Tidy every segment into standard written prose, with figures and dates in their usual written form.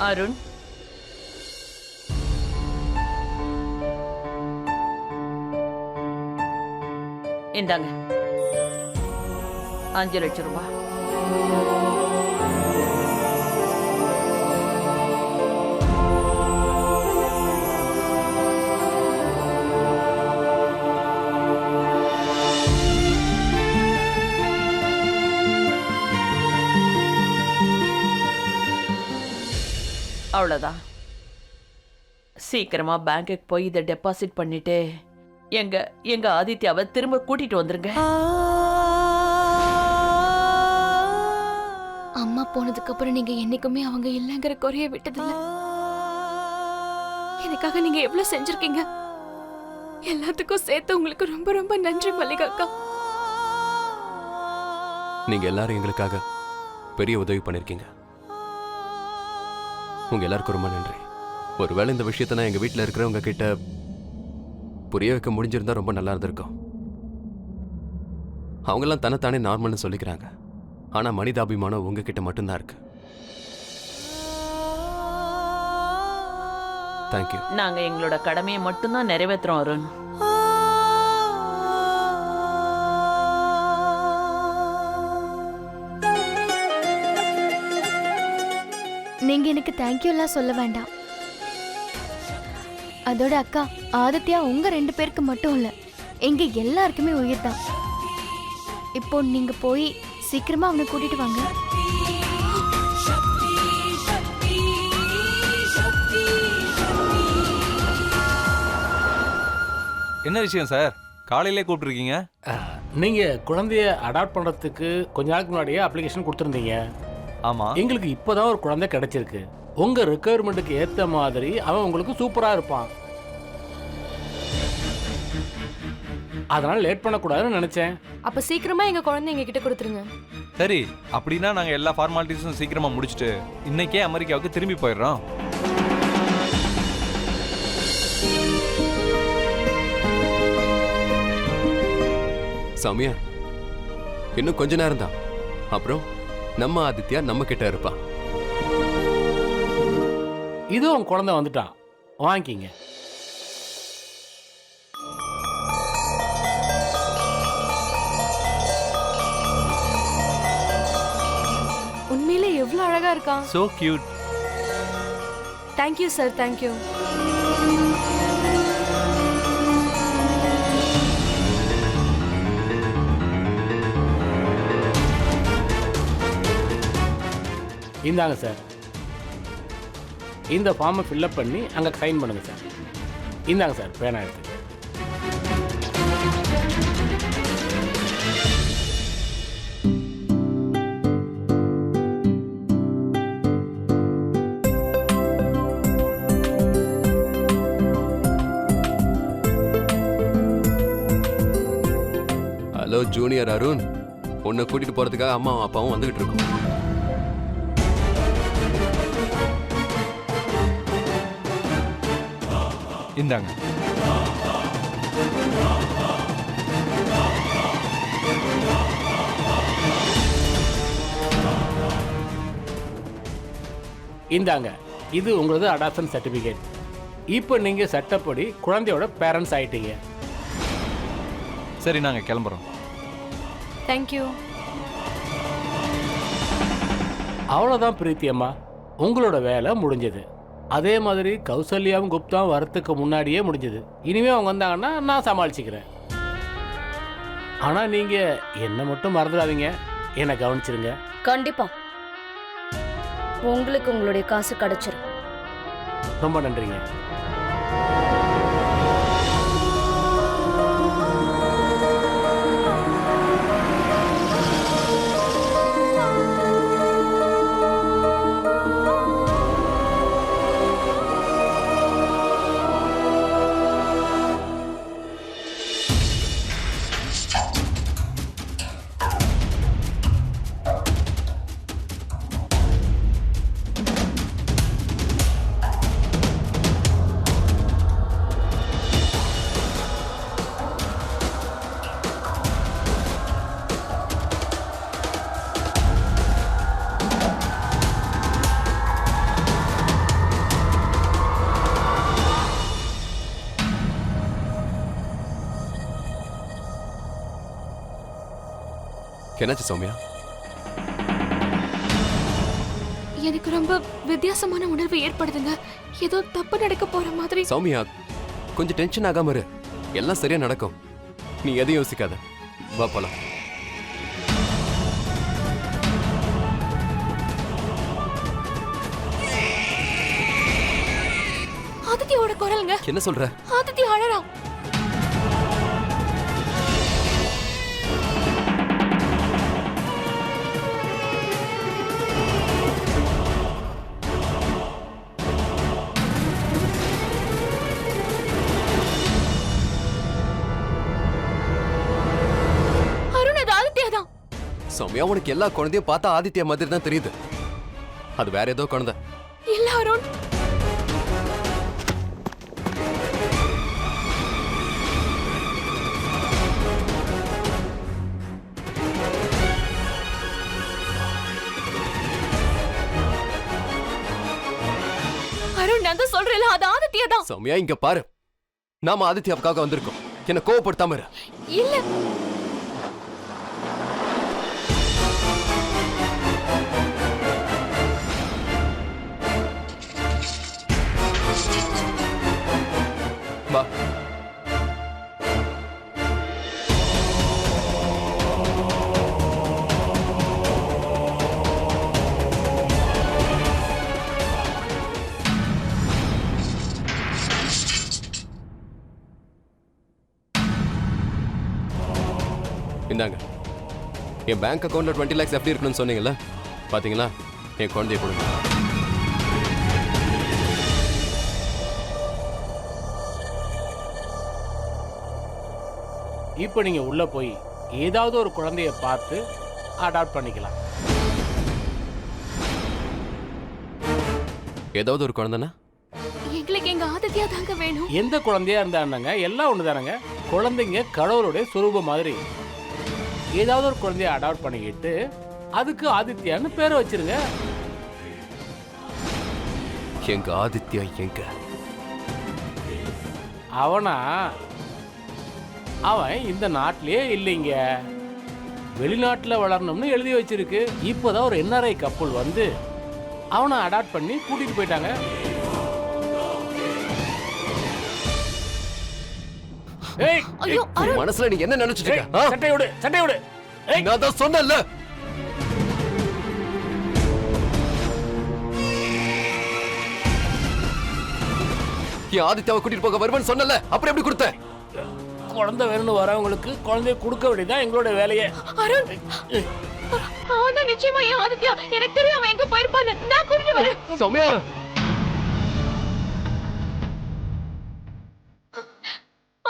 அருண், இந்தாங்க 5 லட்சம் ரூபாய். அவ்வளவுதான். சீக்கிரமா பேங்க்குக்கு போய் இதை டெபாசிட் பண்ணிட்டு எங்க எங்க ஆதித்யாவை திரும்ப கூட்டிட்டு வந்துருங்க. அம்மா போனதுக்கு அப்புறம் நீங்க என்னைக்குமே அவங்க இல்லைங்கிற குறைய விட்டதில்ல. எனக்காக நீங்க எவ்வளவு செஞ்சிருக்கீங்க. எல்லாத்துக்கும் சேர்த்து உங்களுக்கு ரொம்ப ரொம்ப நன்றி மல்லிகா அக்கா. நீங்க எல்லாரும் எங்களுக்காக பெரிய உதவி பண்ணிருக்கீங்க. உங்க எல்லாருக்கும் ரொம்ப நன்றி. ஒருவேளை இந்த விஷயத்தை நான் எங்க வீட்டில் இருக்கிறவங்க கிட்ட புரிய வைக்க முடிஞ்சிருந்தா ரொம்ப நல்லா இருந்திருக்கும். அவங்கெல்லாம் தன்னைத்தானே நார்மல்னு சொல்லிக்கிறாங்க. ஆனா மனிதாபிமானம் உங்ககிட்ட மட்டும்தான் இருக்கு. தேங்க்யூ. நாங்க எங்களோட கடமையை மட்டும்தான் நிறைவேற்றுறோம் அருண். நீங்க எனக்கு தேங்க்யூ எல்லாம் சொல்ல வேண்டாம். அதோட அக்கா, ஆதித்யா உங்க 2 பேருக்கு மட்டும் இல்ல, எங்க எல்லாருக்குமே உயிர் தான். இப்போ நீங்க போய் சீக்கிரமா அவனை கூட்டிட்டு வாங்க. என்ன விஷயம் சார், காலையிலே கூப்பிட்டுருக்கீங்க? நீங்க குழந்தைய அடாப்ட் பண்றதுக்கு கொஞ்ச நாளுக்கு முன்னாடியே அப்ளிகேஷன் கொடுத்துருந்தீங்க. ஆமா. எங்களுக்கு இப்பதான் ஒரு குழந்தை கிடைச்சிருக்கு. உங்க ரெக்குயர்மெண்ட்டுக்கு ஏத்த மாதிரி அவன் உங்களுக்கு சூப்பரா இருப்பான். அதனால லேட் பண்ணக்கூடாதுன்னு நினைச்சேன். அப்ப சீக்கிரமா எங்க குழந்தை எங்க கிட்ட கொடுத்துருங்க. சரி, அப்படின்னா நாங்க எல்லா ஃபார்மாலிட்டிஸும் சீக்கிரமா முடிச்சுட்டு இன்னைக்கே அமெரிக்காவுக்கு திரும்பி போயிடுறோம். சௌமியா, இன்னும் கொஞ்ச நேரம் தான். அப்புறம் நம்ம ஆதித்யா நம்ம கிட்ட இருப்பான். இது உன் குழந்தை வந்துட்டான், வாங்கிக்கிங்க. உண்மையிலே எவ்வளவு அழகா இருக்கான். So cute. Thank you sir, thank you. இந்தாங்க சார், இந்த ஃபார்மை ஃபில்அப் பண்ணி அங்கே சைன் பண்ணுங்க சார். இந்தாங்க சார், பேனா எடுத்துங்க. ஹலோ ஜூனியர் அருண், உன்னை கூட்டிட்டு போறதுக்காக அம்மாவும் அப்பாவும் வந்துகிட்டு இருக்கோம். இந்தாங்க. இந்தாங்க, இது உங்களது அடாப்ஷன் சர்டிஃபிகேட். இப்போ நீங்க சட்டப்படி குழந்தையோட பேரண்ட்ஸ் ஆயிட்டீங்க. சரி, நாங்க கிளம்புறோம். தேங்க்யூ. அவ்வளோதான் பிரீத்தி அம்மா, உங்களோட வேலை முடிஞ்சது. அதே மாதிரி கௌசல்யாவும் குப்தாவும் வரத்துக்கு முன்னாடியே முடிஞ்சது. இனிமே அவங்க வந்தாங்கன்னா நான் சமாளிச்சுக்கிறேன். ஆனால் நீங்கள் என்னை மட்டும் மறந்துடாதீங்க, என்னை கவனிச்சிருங்க. கண்டிப்பா உங்களுக்கு உங்களுடைய காசு கிடைச்சிரும். ரொம்ப நன்றிங்க. என்னாச்சு சௌமியா? எனக்கு ரொம்ப வித்தியாசமான உணர்வு ஏற்படுதுங்க. ஏதோ தப்பு நடக்க போற மாதிரி. சௌமியா, கொஞ்சம் டென்ஷன் ஆகாம இரு. எல்லாம் சரியா நடக்கும். நீ எதையும் யோசிக்காத. வா போலாம். ஆதித்யாவோட குரலுங்க. என்ன சொல்ற? ஆதித்யா அழறான். சௌமியா, உனக்கு எல்லா குழந்தையும் பார்த்தா ஆதித்யா மாதிரி தான் தெரியுது. அது வேற ஏதோ குழந்தை. இல்ல அருண். அருண், நான் தான் சொல்றேன்ல, அது ஆதித்யா தான். சௌமியா, இங்க பாரு. நாம ஆதித்யாவுக்காக வந்திருக்கோம். என்ன கோவப்படுத்தாம இரு. இல்ல. வா. இந்தாங்க. என் பேங்க் அக்கௌண்ட்ல 20 lakhs எப்படி இருக்கணும்னு சொன்னீங்கல்ல, பாத்தீங்களா? என் குழந்தைய கொடுங்க. இப்போ நீங்க உள்ள போய் ஏதாவது ஒரு குழந்தைய பார்த்து அடாப்ட் பண்ணிக்கலாம். ஏதாவது ஒரு குழந்தைனா? எங்களுக்கு எங்க ஆதித்யா தாங்க வேணும். எந்த குழந்தையா இருந்தாங்க எல்லாம் ஒன்று தானங்க. குழந்தைங்க கடவுளுடைய சுரூபம் மாதிரி. ஏதாவது ஒரு குழந்தைய அடாப்ட் பண்ணிக்கிட்டு அதுக்கு ஆதித்யான்னு பேரை வச்சிருங்க. எங்க ஆதித்யா எங்க? அவனா? அவன் இந்த நாட்டிலேயே இல்லைங்க. வெளிநாட்டில் வளரணும்னு எழுதி வச்சிருக்கு. இப்போதான் ஒரு NRI கப்பல் வந்து அவனை அடாப்ட் பண்ணி கூட்டிட்டு போயிட்டாங்க. ஏய், ஐயோ அருண். மனசுல நீ என்ன நினைச்சிட்டு ஏய், இருக்க? சட்டையை விடு, சட்டையை விடு. ஏய், நான் தான் சொன்னேன்ல. என் ஆதித்யாவை கூட்டிட்டு போக வருவேன்னு சொன்னல, அப்புறம் எப்படி கொடுத்த? குழந்தை வேணும்னு வரவங்களுக்கு குழந்தைய கொடுக்க வேண்டியதான் எங்களோட வேலையே. அருண், அவன் தான் நிச்சயமா என் ஆதித்யா. எனக்கு தெரியும் அவன் எங்க போயிருப்பான்னு. நான் கூட்டிட்டு வரேன். சௌமியா,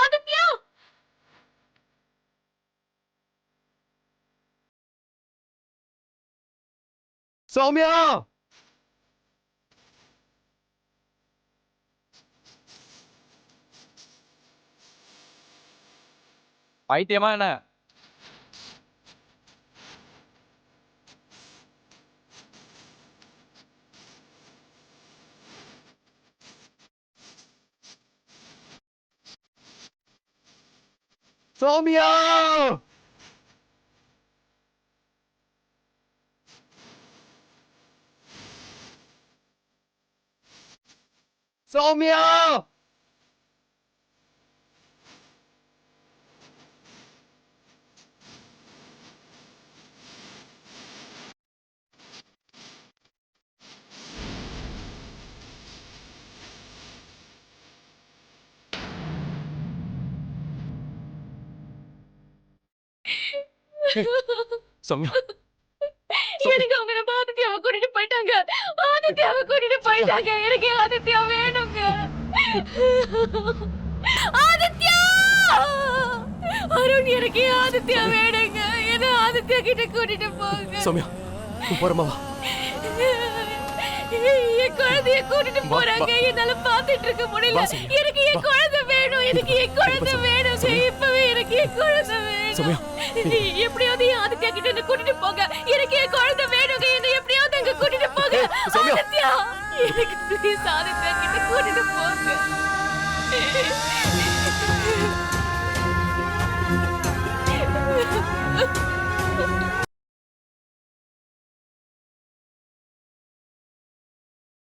ஆதித்யா. சௌமியா, பைத்தியமா என்ன? சௌமியா, சௌமியா. சௌமியா, எனக்கு அவங்க நம்ம ஆதித்யாவை கூட்டிட்டு போயிட்டாங்க. ஆதித்யாவை கூட்டிட்டு போயிட்டாங்க. எனக்கு ஆதித்யா வேணுங்க. ஆதித்யா! அருண், எனக்கு ஆதித்யா வேணுங்க. என்ன ஆதித்யா கிட்ட கூட்டிட்டு போங்க. சௌமியா, போறமா வா. என் குழந்தைய கூட்டிட்டு போறாங்க. என்னால பாத்துட்டு இருக்க முடியல. எனக்கு என் குழந்தை வேணும். எனக்கு என் குழந்தை வேணும். இப்பவே எனக்கு என் குழந்தை வேணும். எப்படியாவது என் ஆதித்யா கிட்ட என்ன கூட்டிட்டு போங்க. எனக்கு என் குழந்தை வேணுங்க. என்ன எப்படியாவது அங்க கூட்டிட்டு போங்க. ஆதித்யா, எனக்கு ப்ளீஸ் ஆதித்யா கிட்ட கூட்டிட்டு போங்க.